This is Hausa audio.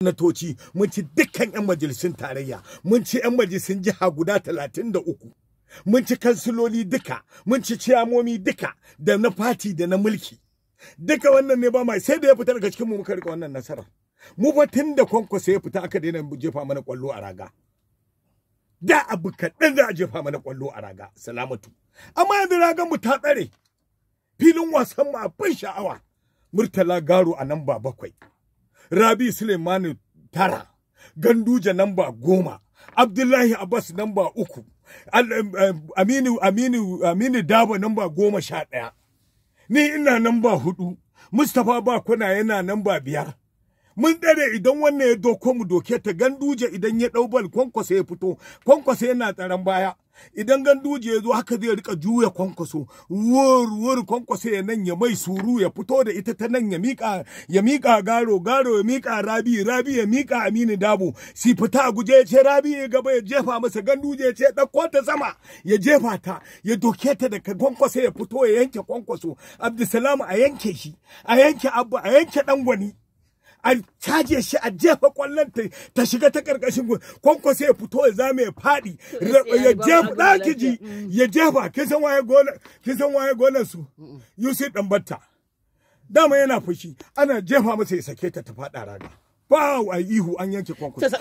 Natoci mun ci dukkan 'yan majalisun tarayya, mun ci 'yan majalisun jiha guda 33, mun ci kansiloli duka, mun ci ciyamomi duka da na fati da na mulki. Duka wannan ne ba mai sai da ya fita daga cikin mu muka rika wannan nasara. Mu fa tun da Kwankwaso ya fita aka daina jefa mana kwallo a raga. Da abu kaɗan za a jefa mana kwallo a raga, salamatu. Amma yanzu ragan mu ta tsare. Filin wasan mu abin sha'awa. Murtala Garo a namba 7. Rabi Suleimani 9, Ganduje namba 10, Abdullahi Abbas namba 3, Aminu Dabo namba 11, ni ina namba 4, Mustapha Bakuna yana namba 5. Mun dare idan wannan ya doko mu doke ta. Ganduje idan ya dau bal Kwankwaso ya fito, Kwankwaso yana tsaron baya. Idan Ganduje ya zo haka zai rika juya Kwankwaso, wur Kwankwaso ya nan ya mai suru ya fito da ita ta nan ya mika Garo ya mika Rabi ya mika Aminu Dabo, si fita a guje ya ce Rabi ya gaba ya jefa masa, Ganduje ya ce dauko ta sama ya jefa ta, ya doke ta da Kwankwaso ya fito ya yanke Kwankwaso, Abdulsalam a yanke shi, a yanke Abba, a yanke Dangwani, a caje shi, a jefa kwallon ta shiga ta karkashin Kwankwaso ya fito ya zame ya fadi, ya jefa dakiji ya jefa. Kin san waye golan su? Yusuf Dambatta. Dama yana fushi, ana jefa masa ya sake ta fada raga. Ba a ihu an yanke Kwankwaso.